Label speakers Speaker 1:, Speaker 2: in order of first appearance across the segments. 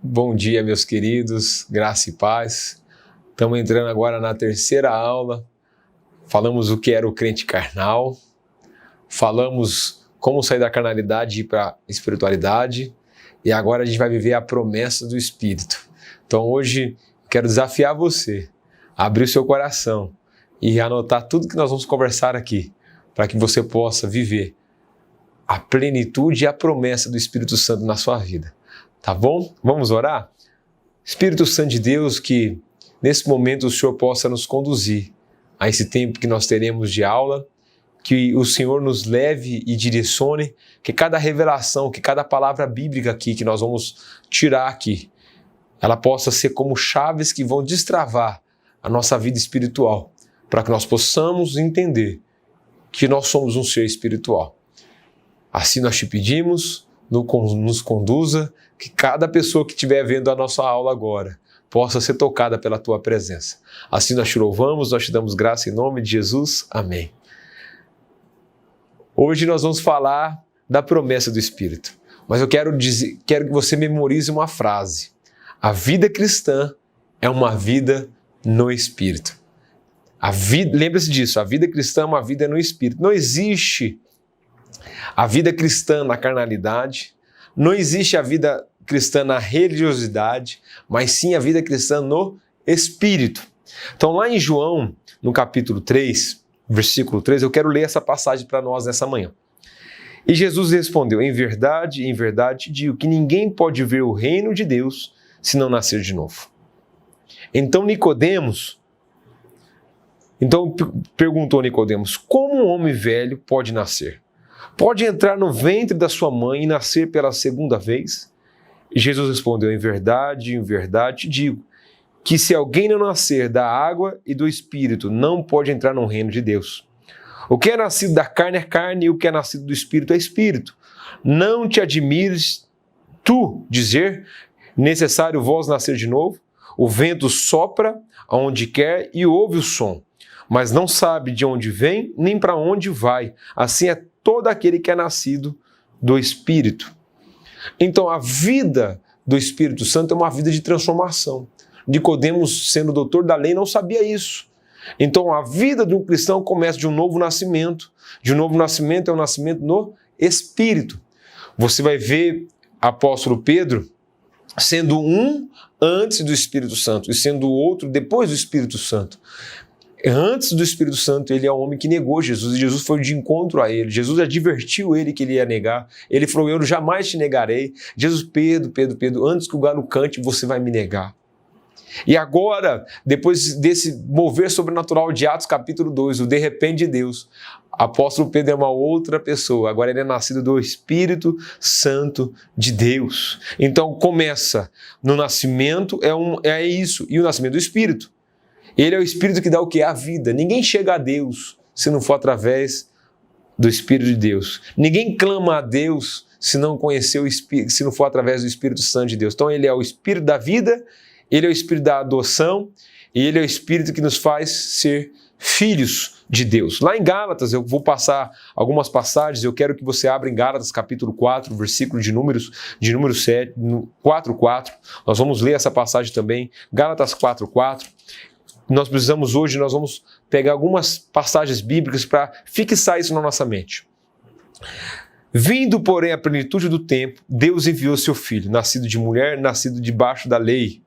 Speaker 1: Bom dia, meus queridos, graça e paz. Estamos entrando agora na terceira aula. Falamos o que era o crente carnal, falamos como sair da carnalidade e ir para a espiritualidade, e agora a gente vai viver a promessa do Espírito. Então hoje quero desafiar você a abrir o seu coração e anotar tudo que nós vamos conversar aqui, para que você possa viver a plenitude e a promessa do Espírito Santo na sua vida. Tá bom? Vamos orar? Espírito Santo de Deus, que nesse momento o Senhor possa nos conduzir a esse tempo que nós teremos de aula, que o Senhor nos leve e direcione, que cada revelação, que cada palavra bíblica aqui que nós vamos tirar aqui, ela possa ser como chaves que vão destravar a nossa vida espiritual, para que nós possamos entender que nós somos um ser espiritual. Assim nós te pedimos, nos conduza, que cada pessoa que estiver vendo a nossa aula agora possa ser tocada pela tua presença. Assim nós te louvamos, nós te damos graça em nome de Jesus. Amém. Hoje nós vamos falar da promessa do Espírito, mas eu quero que você memorize uma frase. A vida cristã é uma vida no Espírito. Lembre-se disso, a vida cristã é uma vida no Espírito. Não existe a vida cristã na carnalidade, não existe a vida cristã na religiosidade, mas sim a vida cristã no Espírito. Então lá em João, no capítulo 3, versículo 3, eu quero ler essa passagem para nós nessa manhã. E Jesus respondeu, em verdade te digo que ninguém pode ver o reino de Deus se não nascer de novo. Então perguntou Nicodemos, como um homem velho pode nascer? Pode entrar no ventre da sua mãe e nascer pela segunda vez? E Jesus respondeu, em verdade te digo, que se alguém não nascer da água e do Espírito, não pode entrar no reino de Deus. O que é nascido da carne é carne, e o que é nascido do Espírito é Espírito. Não te admires tu dizer, necessário vós nascer de novo? O vento sopra aonde quer e ouve o som, mas não sabe de onde vem nem para onde vai. Assim é todo aquele que é nascido do Espírito. Então a vida do Espírito Santo é uma vida de transformação. Nicodemos, sendo doutor da lei, não sabia isso. Então a vida de um cristão começa de um novo nascimento. De um novo nascimento é um nascimento no Espírito. Você vai ver apóstolo Pedro sendo um antes do Espírito Santo e sendo o outro depois do Espírito Santo. Antes do Espírito Santo, ele é o homem que negou Jesus, e Jesus foi de encontro a ele. Jesus advertiu ele que ele ia negar. Ele falou, eu jamais te negarei. Jesus, Pedro, antes que o galo cante, você vai me negar. E agora, depois desse mover sobrenatural de Atos capítulo 2, o de repente de Deus, apóstolo Pedro é uma outra pessoa. Agora ele é nascido do Espírito Santo de Deus. Então começa no nascimento, é isso, e o nascimento do Espírito. Ele é o Espírito que dá o que? A vida. Ninguém chega a Deus se não for através do Espírito de Deus. Ninguém clama a Deus se não conhecer o Espírito, se não for através do Espírito Santo de Deus. Então ele é o Espírito da vida, ele é o Espírito da adoção e ele é o Espírito que nos faz ser filhos de Deus. Lá em Gálatas, eu vou passar algumas passagens, eu quero que você abra em Gálatas capítulo 4, versículo de número 7, 4:4. Nós vamos ler essa passagem também, Gálatas 4:4. Nós vamos pegar algumas passagens bíblicas para fixar isso na nossa mente. Vindo, porém, a plenitude do tempo, Deus enviou seu Filho, nascido de mulher, nascido debaixo da lei,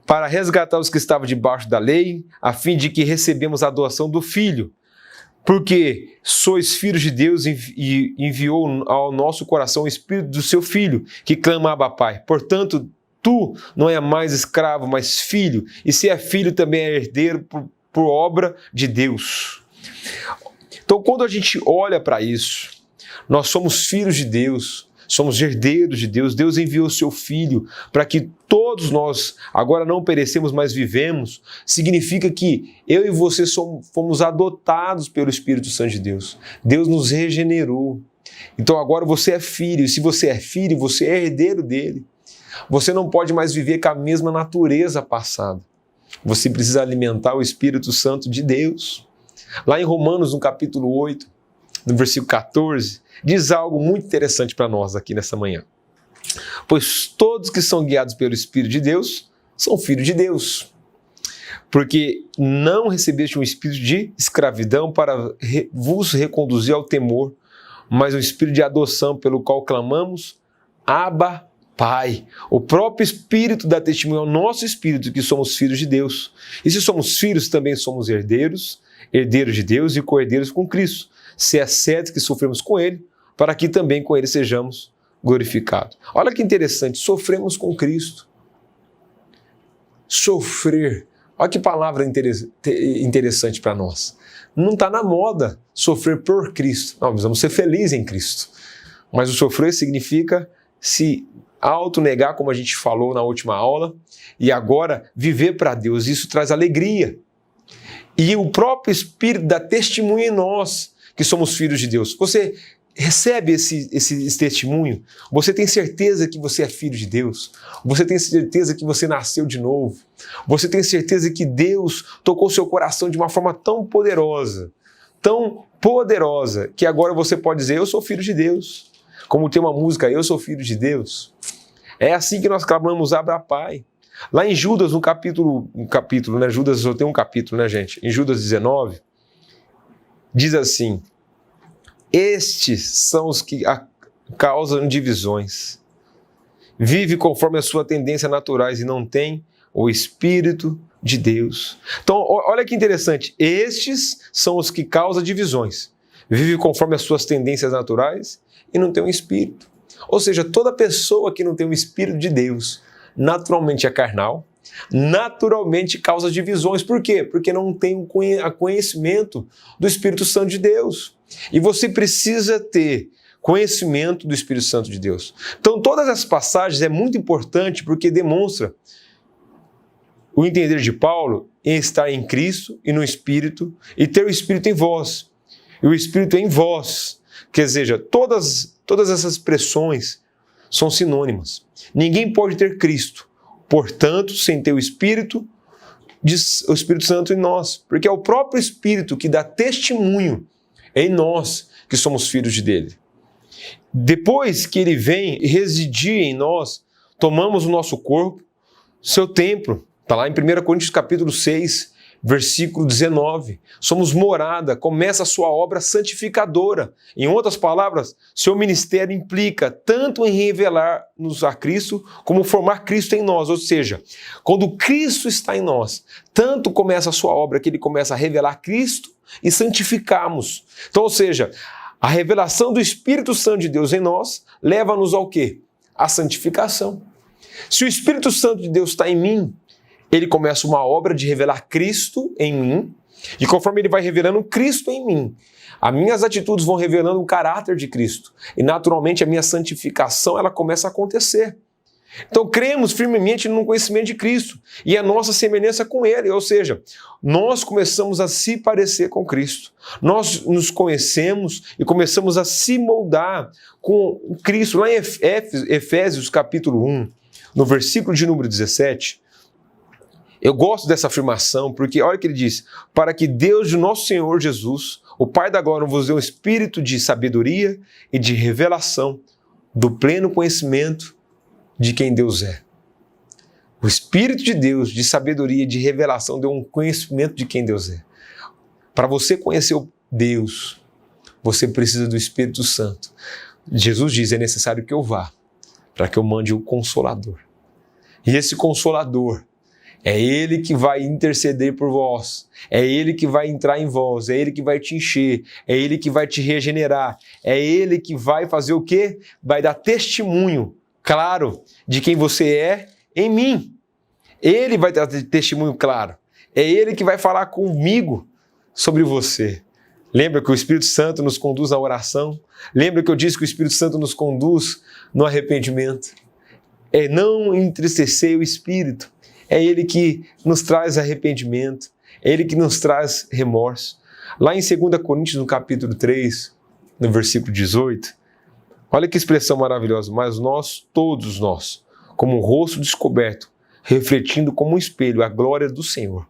Speaker 1: para resgatar os que estavam debaixo da lei, a fim de que recebemos a adoção do Filho. Porque sois filhos de Deus e enviou ao nosso coração o Espírito do seu Filho, que clama Abba Pai. Portanto, tu não é mais escravo, mas filho, e se é filho também é herdeiro por obra de Deus. Então, quando a gente olha para isso, nós somos filhos de Deus, somos herdeiros de Deus. Deus enviou o seu Filho para que todos nós agora não perecemos, mas vivemos. Significa que eu e você fomos adotados pelo Espírito Santo de Deus. Deus nos regenerou. Então agora você é filho, e se você é filho, você é herdeiro dele. Você não pode mais viver com a mesma natureza passada. Você precisa alimentar o Espírito Santo de Deus. Lá em Romanos, no capítulo 8, no versículo 14, diz algo muito interessante para nós aqui nessa manhã. Pois todos que são guiados pelo Espírito de Deus são filhos de Deus. Porque não recebeste um espírito de escravidão para vos reconduzir ao temor, mas um espírito de adoção pelo qual clamamos, Abba, Pai. O próprio Espírito dá testemunho ao nosso espírito que somos filhos de Deus. E se somos filhos, também somos herdeiros, herdeiros de Deus e co-herdeiros com Cristo. Se é certo que sofremos com Ele, para que também com Ele sejamos glorificados. Olha que interessante, sofremos com Cristo. Sofrer. Olha que palavra interessante para nós. Não está na moda sofrer por Cristo. Não, nós vamos ser felizes em Cristo. Mas o sofrer significa se autonegar, como a gente falou na última aula, e agora viver para Deus. Isso traz alegria. E o próprio Espírito dá testemunho em nós que somos filhos de Deus. Você recebe esse testemunho? Você tem certeza que você é filho de Deus? Você tem certeza que você nasceu de novo? Você tem certeza que Deus tocou seu coração de uma forma tão poderosa, que agora você pode dizer, eu sou filho de Deus. Como tem uma música, eu sou filho de Deus. É assim que nós clamamos, Abba, Pai. Lá em Judas, Judas só tem um capítulo, né, gente? Em Judas 19, diz assim, estes são os que causam divisões. Vive conforme a sua tendência naturais e não tem o Espírito de Deus. Então, olha que interessante. Estes são os que causam divisões. Vive conforme as suas tendências naturais e não tem o Espírito. Ou seja, toda pessoa que não tem o Espírito de Deus, naturalmente é carnal, naturalmente causa divisões. Por quê? Porque não tem o conhecimento do Espírito Santo de Deus. E você precisa ter conhecimento do Espírito Santo de Deus. Então, todas as passagens é muito importante porque demonstra o entender de Paulo em estar em Cristo e no Espírito e ter o Espírito em vós. E o Espírito em vós. Quer dizer, todas essas expressões são sinônimas. Ninguém pode ter Cristo, portanto, sem ter o Espírito Santo em nós. Porque é o próprio Espírito que dá testemunho em nós que somos filhos dele. Depois que ele vem residir em nós, tomamos o nosso corpo, seu templo. Está lá em 1 Coríntios capítulo 6, versículo 19. Somos morada, começa a sua obra santificadora. Em outras palavras, seu ministério implica tanto em revelar-nos a Cristo, como formar Cristo em nós. Ou seja, quando Cristo está em nós, tanto começa a sua obra que ele começa a revelar Cristo e santificarmos. Então, ou seja, a revelação do Espírito Santo de Deus em nós leva-nos ao quê? A santificação. Se o Espírito Santo de Deus está em mim, ele começa uma obra de revelar Cristo em mim, e conforme ele vai revelando Cristo em mim, as minhas atitudes vão revelando o caráter de Cristo, e naturalmente a minha santificação ela começa a acontecer. Então cremos firmemente no conhecimento de Cristo e a nossa semelhança com Ele, ou seja, nós começamos a se parecer com Cristo, nós nos conhecemos e começamos a se moldar com Cristo. Lá em Efésios capítulo 1, no versículo de número 17, eu gosto dessa afirmação, porque olha o que ele diz, para que Deus de nosso Senhor Jesus, o Pai da glória, vos dê um espírito de sabedoria e de revelação do pleno conhecimento de quem Deus é. O Espírito de Deus, de sabedoria e de revelação, deu um conhecimento de quem Deus é. Para você conhecer Deus, você precisa do Espírito Santo. Jesus diz, é necessário que eu vá, para que eu mande o Consolador. E esse Consolador, é Ele que vai interceder por vós, é Ele que vai entrar em vós, é Ele que vai te encher, é Ele que vai te regenerar, é Ele que vai fazer o quê? Vai dar testemunho claro de quem você é em mim. Ele vai dar testemunho claro. É Ele que vai falar comigo sobre você. Lembra que o Espírito Santo nos conduz à oração? Lembra que eu disse que o Espírito Santo nos conduz no arrependimento? É não entristecer o Espírito. É Ele que nos traz arrependimento. É Ele que nos traz remorso. Lá em 2 Coríntios, no capítulo 3, no versículo 18, olha que expressão maravilhosa. Mas nós, todos nós, como um rosto descoberto, refletindo como um espelho a glória do Senhor,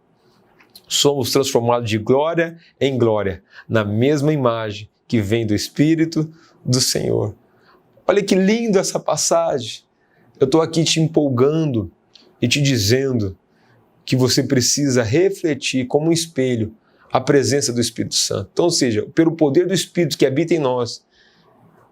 Speaker 1: somos transformados de glória em glória, na mesma imagem que vem do Espírito do Senhor. Olha que lindo essa passagem. eu estou aqui te empolgando e te dizendo que você precisa refletir como um espelho a presença do Espírito Santo. Então, ou seja, pelo poder do Espírito que habita em nós,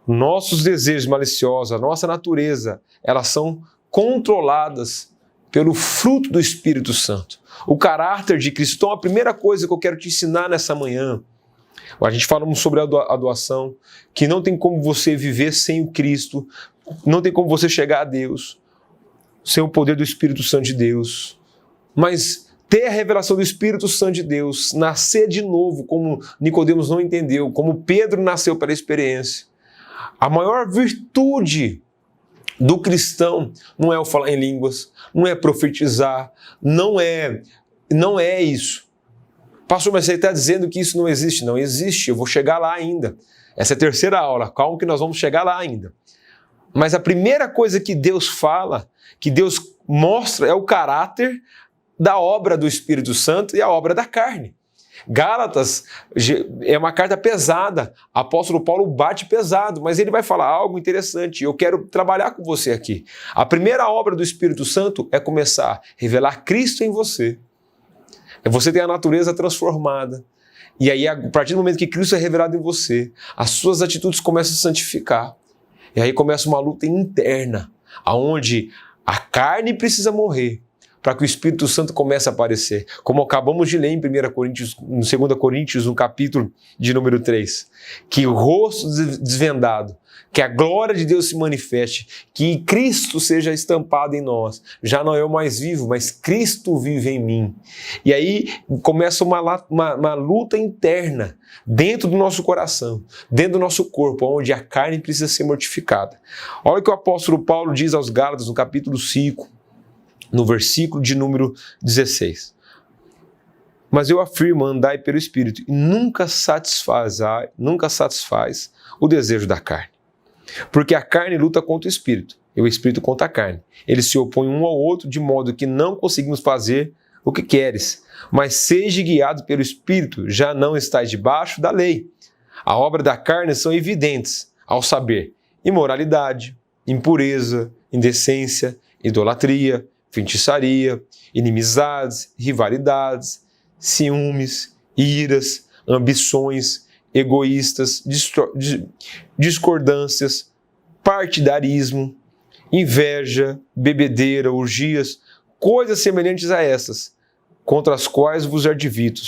Speaker 1: nossos desejos maliciosos, a nossa natureza, elas são controladas pelo fruto do Espírito Santo. O caráter de Cristo. Então, a primeira coisa que eu quero te ensinar nessa manhã, a gente falamos sobre a doação, que não tem como você viver sem o Cristo, não tem como você chegar a Deus sem o poder do Espírito Santo de Deus. Mas ter a revelação do Espírito Santo de Deus, nascer de novo, como Nicodemos não entendeu, como Pedro nasceu pela experiência. A maior virtude do cristão não é o falar em línguas, não é profetizar, não é isso. Pastor, mas você está dizendo que isso não existe? Não existe, eu vou chegar lá ainda. Essa é a terceira aula, calma que nós vamos chegar lá ainda. Mas a primeira coisa que Deus fala, que Deus mostra, é o caráter da obra do Espírito Santo e a obra da carne. Gálatas é uma carta pesada, apóstolo Paulo bate pesado, mas ele vai falar algo interessante, eu quero trabalhar com você aqui. A primeira obra do Espírito Santo é começar a revelar Cristo em você. É você ter a natureza transformada. E aí, a partir do momento que Cristo é revelado em você, as suas atitudes começam a santificar. E aí começa uma luta interna, onde a carne precisa morrer, para que o Espírito Santo comece a aparecer. Como acabamos de ler em 2 Coríntios, no capítulo de número 3. Que o rosto desvendado, que a glória de Deus se manifeste, que Cristo seja estampado em nós. Já não eu mais vivo, mas Cristo vive em mim. E aí começa uma luta interna dentro do nosso coração, dentro do nosso corpo, onde a carne precisa ser mortificada. Olha o que o apóstolo Paulo diz aos Gálatas no capítulo 5, no versículo de número 16. Mas eu afirmo, andai pelo Espírito, e nunca satisfaz o desejo da carne. Porque a carne luta contra o Espírito, e o Espírito contra a carne. Eles se opõem um ao outro, de modo que não conseguimos fazer o que queres. Mas seja guiado pelo Espírito, já não estáis debaixo da lei. A obra da carne são evidentes, ao saber, imoralidade, impureza, indecência, idolatria, feitiçaria, inimizades, rivalidades, ciúmes, iras, ambições, egoístas, discordâncias, partidarismo, inveja, bebedeira, orgias, coisas semelhantes a essas, contra as quais vos advirto,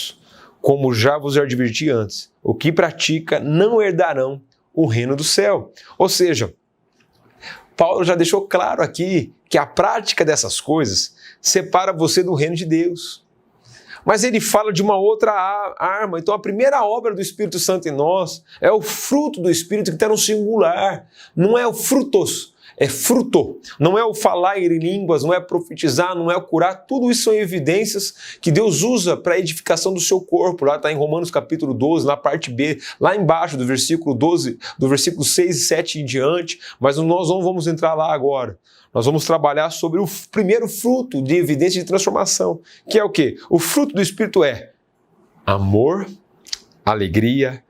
Speaker 1: como já vos adverti antes. O que pratica não herdarão o reino do céu. Ou seja, Paulo já deixou claro aqui que a prática dessas coisas separa você do reino de Deus. Mas ele fala de uma outra arma. Então a primeira obra do Espírito Santo em nós é o fruto do Espírito que está no singular. Não é o frutos, é fruto. Não é o falar em línguas, não é profetizar, não é o curar. Tudo isso são evidências que Deus usa para a edificação do seu corpo. Lá está em Romanos capítulo 12, na parte B, lá embaixo do versículo 12, do versículo 6 e 7 em diante. Mas nós não vamos entrar lá agora. Nós vamos trabalhar sobre o primeiro fruto de evidência de transformação, que é o quê? O fruto do Espírito é amor, alegria,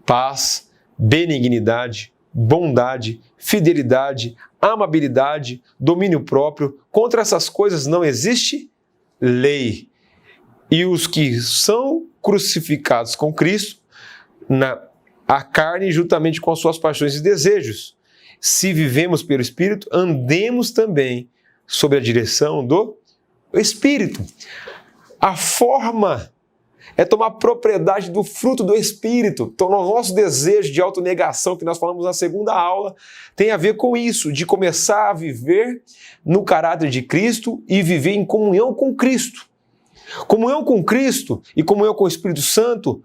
Speaker 1: paz, benignidade, bondade, fidelidade, amabilidade, domínio próprio. Contra essas coisas não existe lei. E os que são crucificados com Cristo, a carne juntamente com as suas paixões e desejos. Se vivemos pelo Espírito, andemos também sob a direção do Espírito. A forma é tomar propriedade do fruto do Espírito. Então, o nosso desejo de autonegação, que nós falamos na segunda aula, tem a ver com isso, de começar a viver no caráter de Cristo e viver em comunhão com Cristo. Comunhão com Cristo e comunhão com o Espírito Santo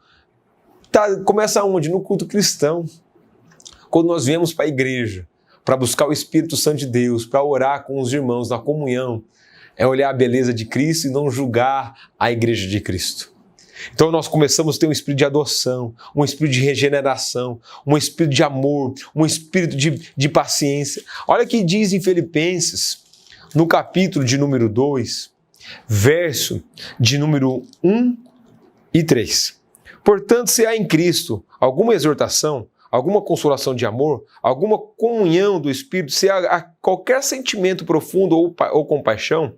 Speaker 1: começa onde? No culto cristão. Quando nós viemos para a igreja, para buscar o Espírito Santo de Deus, para orar com os irmãos na comunhão, é olhar a beleza de Cristo e não julgar a igreja de Cristo. Então nós começamos a ter um espírito de adoção, um espírito de regeneração, um espírito de amor, um espírito de paciência. Olha o que diz em Filipenses, no capítulo de número 2, verso de número 1 e 3. Portanto, se há em Cristo alguma exortação, alguma consolação de amor, alguma comunhão do Espírito, se há qualquer sentimento profundo ou compaixão,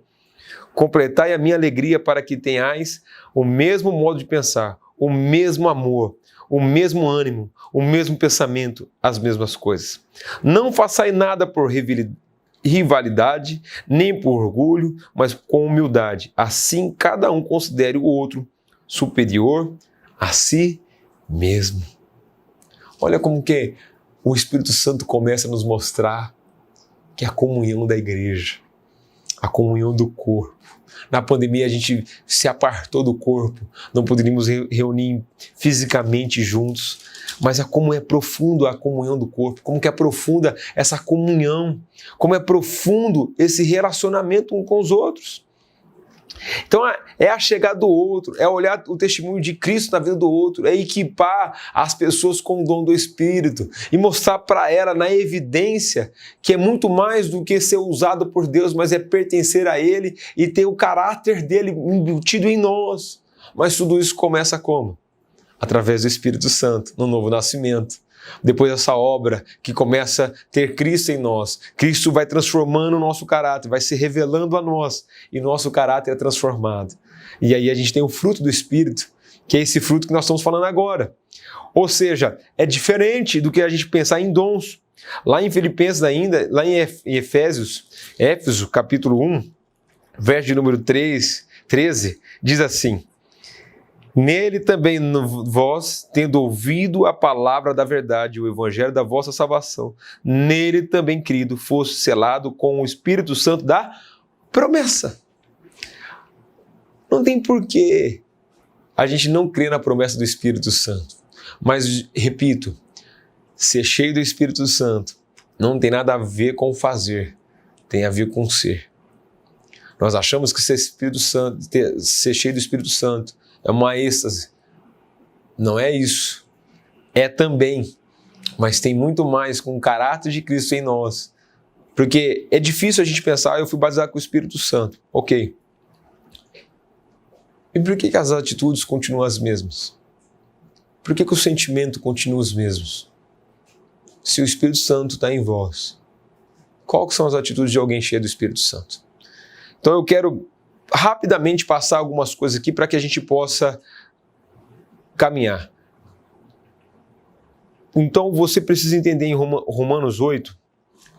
Speaker 1: completai a minha alegria para que tenhais o mesmo modo de pensar, o mesmo amor, o mesmo ânimo, o mesmo pensamento, as mesmas coisas. Não façais nada por rivalidade, nem por orgulho, mas com humildade. Assim, cada um considere o outro superior a si mesmo. Olha como que o Espírito Santo começa a nos mostrar que é a comunhão da igreja, a comunhão do corpo. Na pandemia a gente se apartou do corpo, não poderíamos reunir fisicamente juntos, mas como é profundo a comunhão do corpo, como que é profunda essa comunhão, como é profundo esse relacionamento um com os outros. Então é a chegada do outro, é olhar o testemunho de Cristo na vida do outro, é equipar as pessoas com o dom do Espírito e mostrar para ela na evidência que é muito mais do que ser usado por Deus, mas é pertencer a Ele e ter o caráter dele embutido em nós. Mas tudo isso começa como? Através do Espírito Santo, no novo nascimento. Depois dessa obra que começa a ter Cristo em nós, Cristo vai transformando o nosso caráter, vai se revelando a nós e nosso caráter é transformado. E aí a gente tem o fruto do Espírito, que é esse fruto que nós estamos falando agora. Ou seja, é diferente do que a gente pensar em dons. Lá em Filipenses ainda, lá em Éfeso capítulo 1, verso de número 13, diz assim: nele também vós, tendo ouvido a palavra da verdade, o evangelho da vossa salvação, nele também, crido, fosse selado com o Espírito Santo da promessa. Não tem porquê a gente não crer na promessa do Espírito Santo. Mas, repito, ser cheio do Espírito Santo não tem nada a ver com fazer, tem a ver com ser. Nós achamos que ser cheio do Espírito Santo é uma êxtase. Não é isso. É também. Mas tem muito mais com o caráter de Cristo em nós. Porque é difícil a gente pensar, eu fui batizado com o Espírito Santo. Ok. E por que as atitudes continuam as mesmas? Por que o sentimento continua os mesmos? Se o Espírito Santo está em vós, quais são as atitudes de alguém cheio do Espírito Santo? Então eu quero rapidamente passar algumas coisas aqui para que a gente possa caminhar. Então você precisa entender em Romanos 8,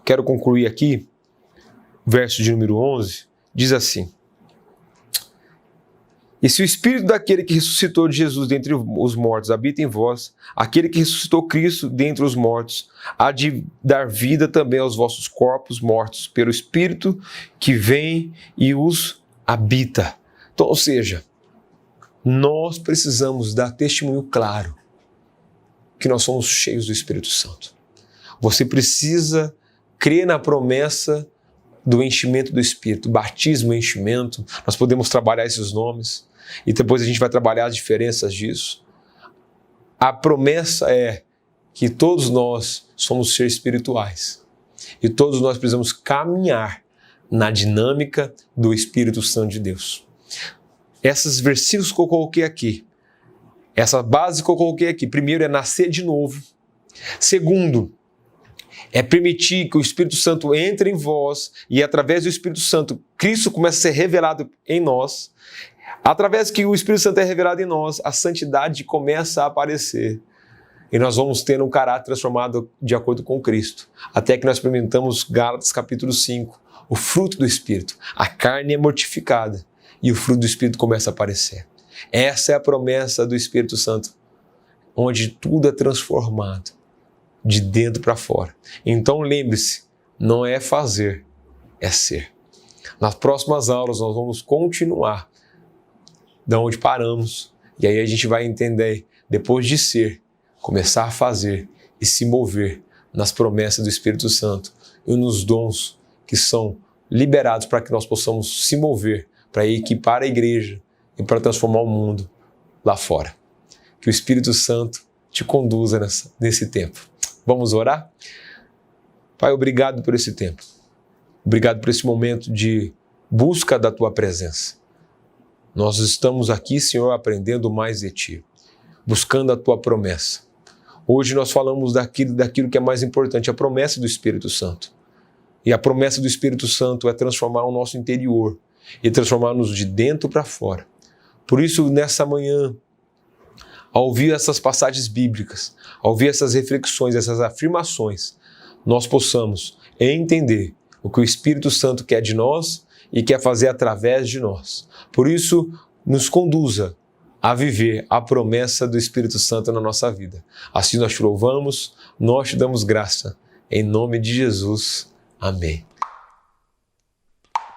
Speaker 1: quero concluir aqui, verso de número 11, diz assim: e se o Espírito daquele que ressuscitou de Jesus dentre os mortos habita em vós, aquele que ressuscitou Cristo dentre os mortos há de dar vida também aos vossos corpos mortos pelo Espírito que vem e os habita. Então, ou seja, nós precisamos dar testemunho claro que nós somos cheios do Espírito Santo. Você precisa crer na promessa do enchimento do Espírito, batismo e enchimento. Nós podemos trabalhar esses nomes e depois a gente vai trabalhar as diferenças disso. A promessa é que todos nós somos seres espirituais e todos nós precisamos caminhar na dinâmica do Espírito Santo de Deus. Esses versículos que eu coloquei aqui, essa base que eu coloquei aqui, primeiro é nascer de novo. Segundo, é permitir que o Espírito Santo entre em vós e através do Espírito Santo, Cristo começa a ser revelado em nós. Através que o Espírito Santo é revelado em nós, a santidade começa a aparecer. E nós vamos ter um caráter transformado de acordo com Cristo. Até que nós experimentamos Gálatas capítulo 5, o fruto do Espírito. A carne é mortificada e o fruto do Espírito começa a aparecer. Essa é a promessa do Espírito Santo, onde tudo é transformado de dentro para fora. Então lembre-se, não é fazer, é ser. Nas próximas aulas nós vamos continuar da onde paramos e aí a gente vai entender, depois de ser, começar a fazer e se mover nas promessas do Espírito Santo e nos dons que são liberados para que nós possamos se mover para equipar a igreja e para transformar o mundo lá fora. Que o Espírito Santo te conduza nesse tempo. Vamos orar? Pai, obrigado por esse tempo. Obrigado por esse momento de busca da Tua presença. Nós estamos aqui, Senhor, aprendendo mais de Ti, buscando a Tua promessa. Hoje nós falamos daquilo que é mais importante, a promessa do Espírito Santo. E a promessa do Espírito Santo é transformar o nosso interior e transformar-nos de dentro para fora. Por isso, nessa manhã, ao ouvir essas passagens bíblicas, ao ouvir essas reflexões, essas afirmações, nós possamos entender o que o Espírito Santo quer de nós e quer fazer através de nós. Por isso, nos conduza a viver a promessa do Espírito Santo na nossa vida. Assim nós te louvamos, nós te damos graça. Em nome de Jesus. Amém.